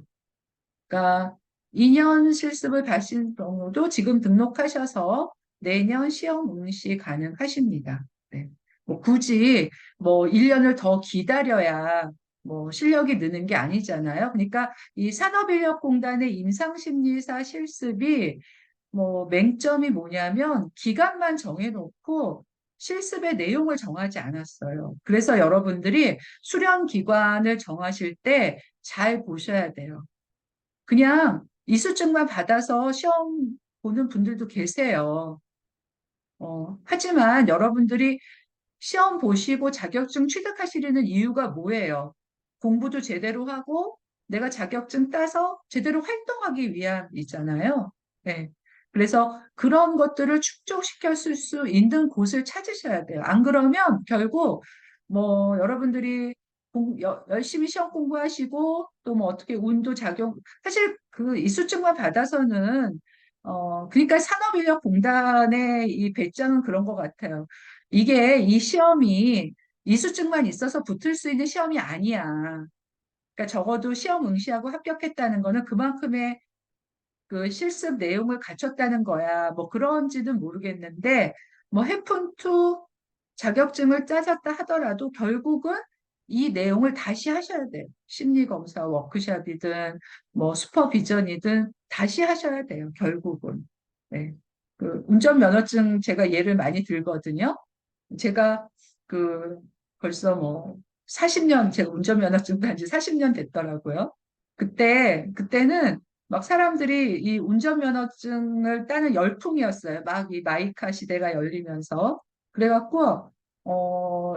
그러니까 2년 실습을 가신 경우도 지금 등록하셔서 내년 시험 응시 가능하십니다. 네. 뭐 굳이 뭐 1년을 더 기다려야 뭐 실력이 느는 게 아니잖아요. 그러니까 이 산업인력공단의 임상심리사 실습이 뭐 맹점이 뭐냐면 기간만 정해놓고 실습의 내용을 정하지 않았어요. 그래서 여러분들이 수련 기관을 정하실 때 잘 보셔야 돼요. 그냥 이수증만 받아서 시험 보는 분들도 계세요. 하지만 여러분들이 시험 보시고 자격증 취득하시려는 이유가 뭐예요? 공부도 제대로 하고 내가 자격증 따서 제대로 활동하기 위함이잖아요. 네. 그래서 그런 것들을 축적시켜 쓸 수 있는 곳을 찾으셔야 돼요. 안 그러면 결국 뭐 여러분들이 열심히 시험 공부하시고 또 뭐 어떻게 운도 작용, 사실 그 이수증만 받아서는 그러니까 산업인력공단의 이 배짱은 그런 것 같아요. 이게 이 시험이 이수증만 있어서 붙을 수 있는 시험이 아니야. 그러니까 적어도 시험 응시하고 합격했다는 거는 그만큼의 그 실습 내용을 갖췄다는 거야. 뭐 그런지는 모르겠는데, 뭐 해픈투 자격증을 따졌다 하더라도 결국은 이 내용을 다시 하셔야 돼요. 심리검사 워크숍이든 뭐 슈퍼비전이든 다시 하셔야 돼요. 결국은. 네. 그 운전면허증 제가 예를 많이 들거든요. 제가 그 벌써 뭐 40년, 제가 운전면허증 딴지 40년 됐더라고요. 그때는 막 사람들이 이 운전면허증을 따는 열풍이었어요. 막 이 마이카 시대가 열리면서. 그래갖고,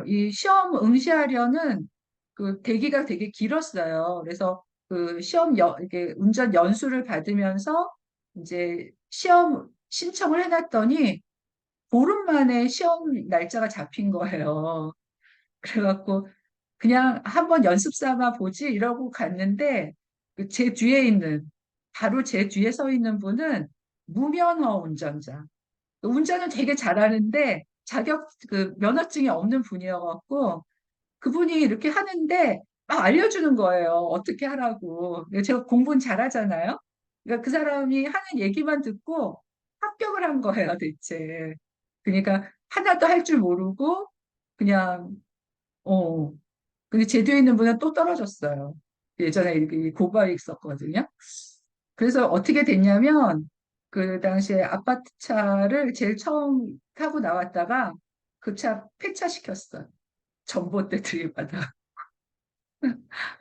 이 시험 응시하려는 그 대기가 되게 길었어요. 그래서 그 이렇게 운전 연수를 받으면서 이제 시험 신청을 해놨더니 보름 만에 시험 날짜가 잡힌 거예요. 그래갖고 그냥 한번 연습 삼아 보지 이러고 갔는데 그제 뒤에 있는 바로 제 뒤에 서 있는 분은 무면허 운전자. 운전은 되게 잘하는데 그 면허증이 없는 분이어갖고 그분이 이렇게 하는데 막 알려주는 거예요. 어떻게 하라고. 제가 공부는 잘하잖아요. 그러니까 그 사람이 하는 얘기만 듣고 합격을 한 거예요, 대체. 그러니까 하나도 할 줄 모르고 그냥 어 근데 제 뒤에 있는 분은 또 떨어졌어요. 예전에 이렇게 고발이 있었거든요. 그래서 어떻게 됐냐면 그 당시에 아파트 차를 제일 처음 타고 나왔다가 그 차 폐차시켰어요. 전봇대 들이받아.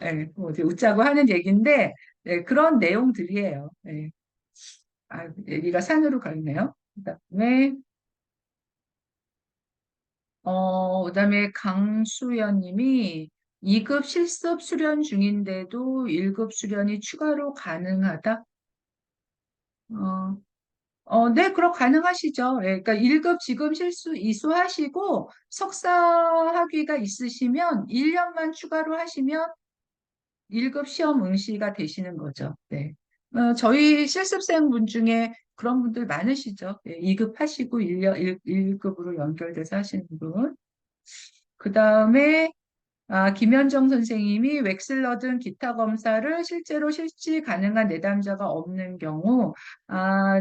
예, 뭐 이제 웃자고 하는 얘기인데 네, 그런 내용들이에요. 예. 얘기가 산으로 갔네요. 그다음에 그다음에 강수연 님이 2급 실습 수련 중인데도 1급 수련이 추가로 가능하다? 어, 네, 그럼 가능하시죠. 예, 그러니까 1급 지금 이수하시고 석사 학위가 있으시면 1년만 추가로 하시면 1급 시험 응시가 되시는 거죠. 네. 저희 실습생 분 중에 그런 분들 많으시죠. 예, 2급 하시고 1급으로 연결돼서 하시는 분. 그 다음에 김현정 선생님이 웩슬러 등 기타 검사를 실제로 실시 가능한 내담자가 없는 경우,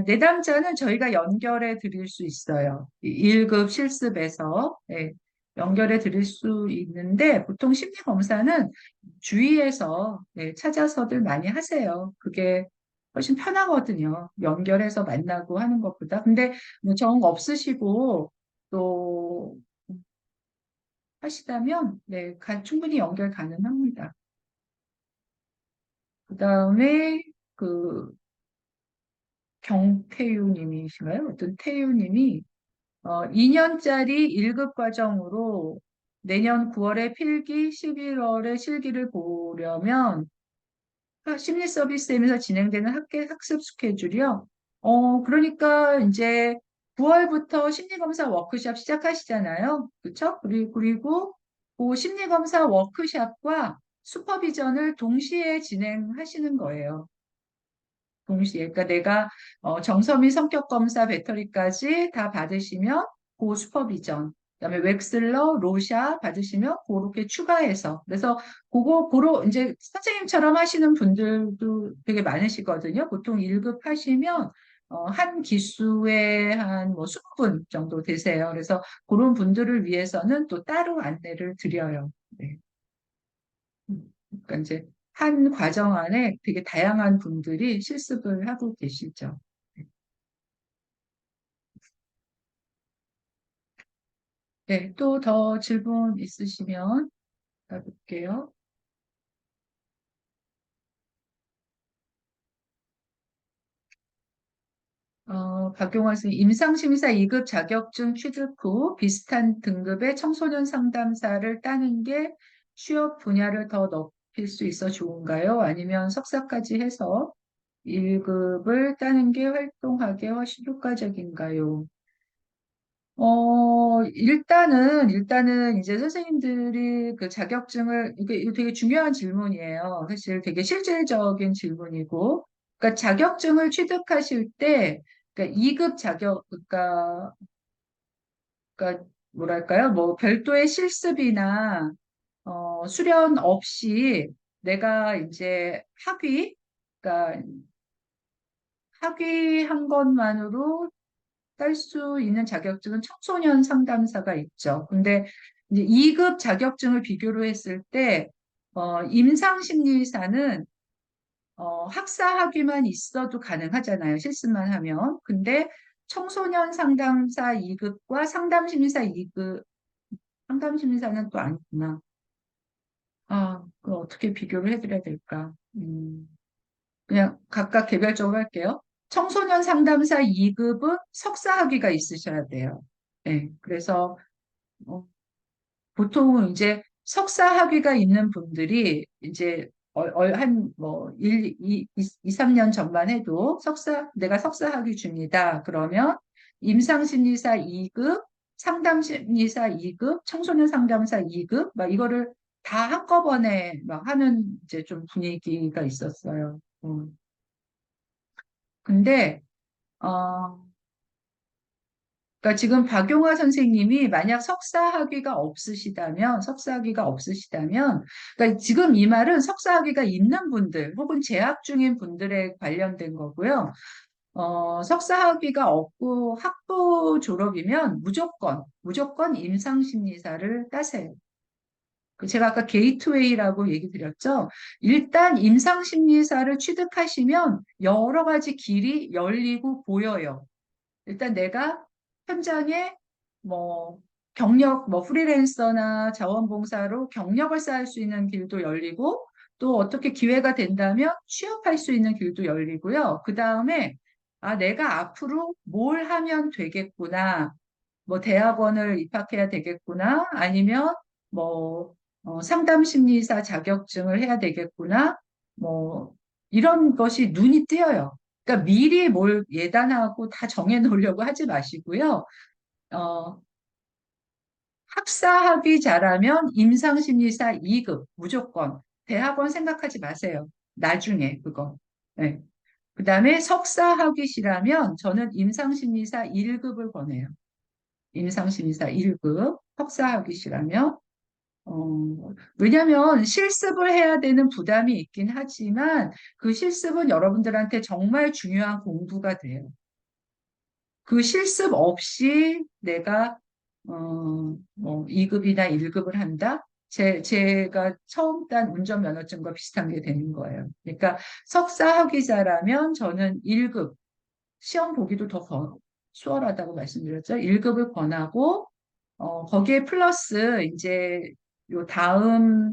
내담자는 저희가 연결해 드릴 수 있어요. 1급 실습에서. 예, 연결해 드릴 수 있는데, 보통 심리 검사는 주위에서 찾아서들 많이 하세요. 그게 훨씬 편하거든요. 연결해서 만나고 하는 것보다. 근데 정 없으시고, 또 하시다면, 네, 충분히 연결 가능합니다. 그 다음에, 그, 경태유님이신가요? 어떤 태유님이, 2년짜리 1급 과정으로 내년 9월에 필기, 11월에 실기를 보려면, 심리 서비스에서 진행되는 학습 스케줄이요. 그러니까 이제 9월부터 심리검사 워크숍 시작하시잖아요. 그렇죠? 그리고 그 심리검사 워크숍과 슈퍼비전을 동시에 진행하시는 거예요. 동시에. 그러니까 내가 정서민 성격검사 배터리까지 다 받으시면 그 슈퍼비전. 그다음에 웩슬러, 로샤 받으시면 그렇게 추가해서. 그래서 그거 이제 선생님처럼 하시는 분들도 되게 많으시거든요. 보통 1급 하시면 한 기수에 한 뭐 20분 정도 되세요. 그래서 그런 분들을 위해서는 또 따로 안내를 드려요. 네. 그러니까 이제 한 과정 안에 되게 다양한 분들이 실습을 하고 계시죠. 네, 또 더 질문 있으시면 가볼게요. 박용화 선생님, 임상심사 2급 자격증 취득 후 비슷한 등급의 청소년 상담사를 따는 게 취업 분야를 더 넓힐 수 있어 좋은가요? 아니면 석사까지 해서 1급을 따는 게 활동하기에 훨씬 효과적인가요? 일단은 이제 선생님들이 그 자격증을, 이게 되게 중요한 질문이에요. 사실 되게 실질적인 질문이고. 그러니까 자격증을 취득하실 때, 그러니까 2급 그러니까 뭐랄까요? 뭐 별도의 실습이나, 수련 없이 내가 이제 그러니까 학위한 것만으로 딸 수 있는 자격증은 청소년 상담사가 있죠. 근데 이제 2급 자격증을 비교로 했을 때, 임상심리사는 학사 학위만 있어도 가능하잖아요. 실습만 하면. 근데 청소년 상담사 2급과 상담심리사 2급, 상담심리사는 또 아니구나. 그럼 어떻게 비교를 해드려야 될까? 그냥 각각 개별적으로 할게요. 청소년 상담사 2급은 석사 학위가 있으셔야 돼요. 네, 그래서 어, 보통은 이제 석사 학위가 있는 분들이 이제 한뭐 2, 3년 전만 해도 내가 석사 학위 줍니다. 그러면 임상심리사 2급, 상담심리사 2급, 청소년 상담사 2급 막 이거를 다 한꺼번에 막 하는 이제 좀 분위기가 있었어요. 근데 어, 그러니까 지금 박용화 선생님이 만약 석사 학위가 없으시다면, 그러니까 지금 이 말은 석사 학위가 있는 분들 혹은 재학 중인 분들에 관련된 거고요. 석사 학위가 없고 학부 졸업이면 무조건 임상심리사를 따세요. 제가 아까 게이트웨이라고 얘기 드렸죠. 일단 임상심리사를 취득하시면 여러 가지 길이 열리고 보여요. 일단 내가 현장에 뭐 뭐 프리랜서나 자원봉사로 경력을 쌓을 수 있는 길도 열리고 또 어떻게 기회가 된다면 취업할 수 있는 길도 열리고요. 그 다음에 내가 앞으로 뭘 하면 되겠구나. 뭐 대학원을 입학해야 되겠구나. 아니면 뭐 상담 심리사 자격증을 해야 되겠구나. 뭐 이런 것이 눈이 띄어요. 그러니까 미리 뭘 예단하고 다 정해 놓으려고 하지 마시고요. 어, 학사학위 잘하면 임상심리사 2급 무조건. 대학원 생각하지 마세요. 나중에 그거. 네. 그 다음에 석사학위시라면 저는 임상심리사 1급을 권해요. 임상심리사 1급, 석사학위시라면. 왜냐면 실습을 해야 되는 부담이 있긴 하지만 그 실습은 여러분들한테 정말 중요한 공부가 돼요. 그 실습 없이 내가 뭐 2급이나 1급을 한다? 제가 처음 딴 운전면허증과 비슷한 게 되는 거예요. 그러니까 석사 학위자라면 저는 1급, 시험 보기도 더 수월하다고 말씀드렸죠. 1급을 권하고, 거기에 플러스 이제 요 다음,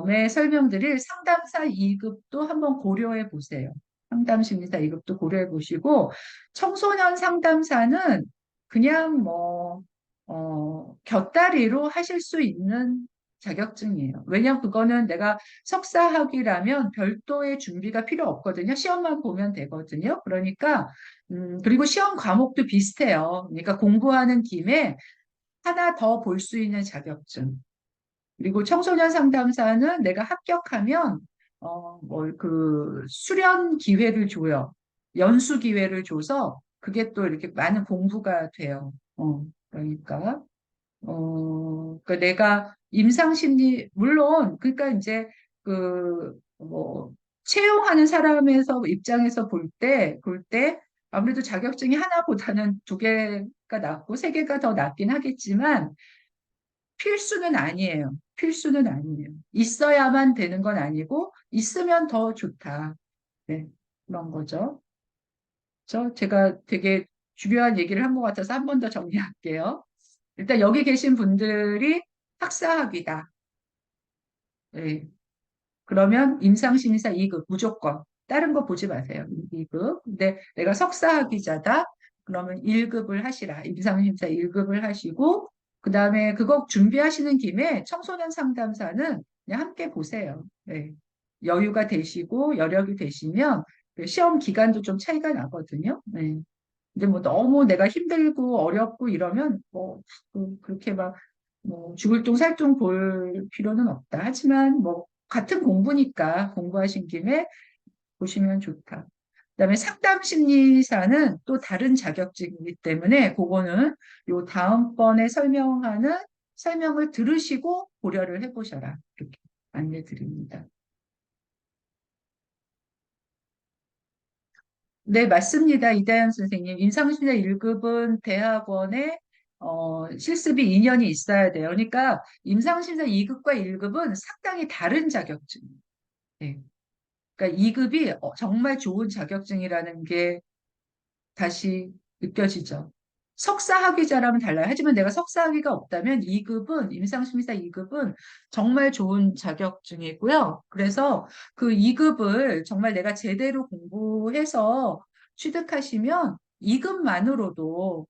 에 설명드릴 상담사 2급도 한번 고려해 보세요. 상담 심리사 2급도 고려해 보시고, 청소년 상담사는 그냥 뭐, 곁다리로 하실 수 있는 자격증이에요. 왜냐면 그거는 내가 석사학위라면 별도의 준비가 필요 없거든요. 시험만 보면 되거든요. 그러니까, 그리고 시험 과목도 비슷해요. 그러니까 공부하는 김에 하나 더 볼 수 있는 자격증. 그리고 청소년 상담사는 내가 합격하면, 수련 기회를 줘요. 연수 기회를 줘서 그게 또 이렇게 많은 공부가 돼요. 그러니까 내가 임상심리, 물론, 그러니까 이제, 채용하는 사람에서 입장에서 볼 때, 아무래도 자격증이 하나보다는 두 개가 낫고 세 개가 더 낫긴 하겠지만, 필수는 아니에요. 필수는 아니에요. 있어야만 되는 건 아니고, 있으면 더 좋다. 네, 그런 거죠. 제가 되게 중요한 얘기를 한 것 같아서 한 번 더 정리할게요. 일단 여기 계신 분들이 학사학위다. 네. 그러면 임상심리사 2급 무조건. 다른 거 보지 마세요. 2급. 근데 내가 석사학위자다. 그러면 1급을 하시라. 임상심리사 1급을 하시고 그 다음에 그거 준비하시는 김에 청소년 상담사는 그냥 함께 보세요. 네. 여유가 되시고 여력이 되시면 그 시험 기간도 좀 차이가 나거든요. 네. 근데 뭐 너무 내가 힘들고 어렵고 이러면 그렇게 막 뭐 죽을 둥 살 둥 볼 필요는 없다. 하지만 뭐 같은 공부니까 공부하신 김에 보시면 좋다. 그다음에 상담 심리사는 또 다른 자격증이기 때문에 그거는 요 다음번에 설명하는 설명을 들으시고 고려를 해보셔라. 이렇게 안내 드립니다. 네, 맞습니다. 이다현 선생님. 임상심리사 1급은 대학원에 실습이 2년이 있어야 돼요. 그러니까 임상심리사 2급과 1급은 상당히 다른 자격증이에요. 네. 그러니까 2급이 정말 좋은 자격증이라는 게 다시 느껴지죠. 석사학위자라면 달라요. 하지만 내가 석사학위가 없다면 2급은, 임상심리사 2급은 정말 좋은 자격증이고요. 그래서 그 2급을 정말 내가 제대로 공부해서 취득하시면 2급만으로도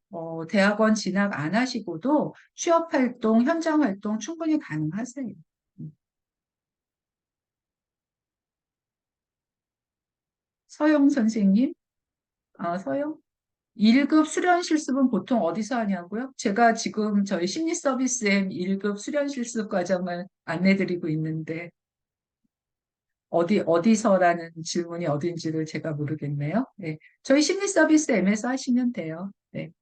대학원 진학 안 하시고도 취업 활동, 현장 활동 충분히 가능하세요. 서영 선생님, 서영? 1급 수련 실습은 보통 어디서 하냐고요? 제가 지금 저희 심리 서비스엠 1급 수련 실습 과정을 안내드리고 있는데, 어디서라는 질문이 어딘지를 제가 모르겠네요. 네. 저희 심리 서비스엠에서 하시면 돼요. 네.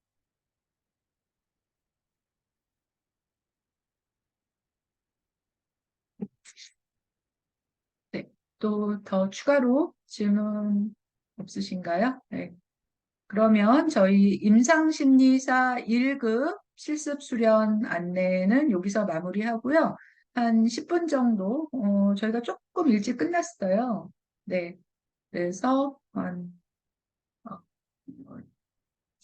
네. 또 더 추가로 질문 없으신가요? 네. 그러면 저희 임상심리사 1급 실습 수련 안내는 여기서 마무리하고요. 한 10분 정도, 저희가 조금 일찍 끝났어요. 네. 그래서 한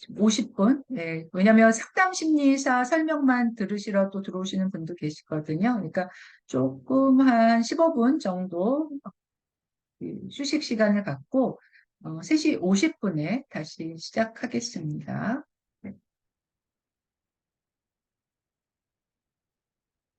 50분. 네. 왜냐하면 상담 심리사 설명만 들으시러 또 들어오시는 분도 계시거든요. 그러니까 조금 한 15분 정도 휴식 시간을 갖고 3시 50분에 다시 시작하겠습니다.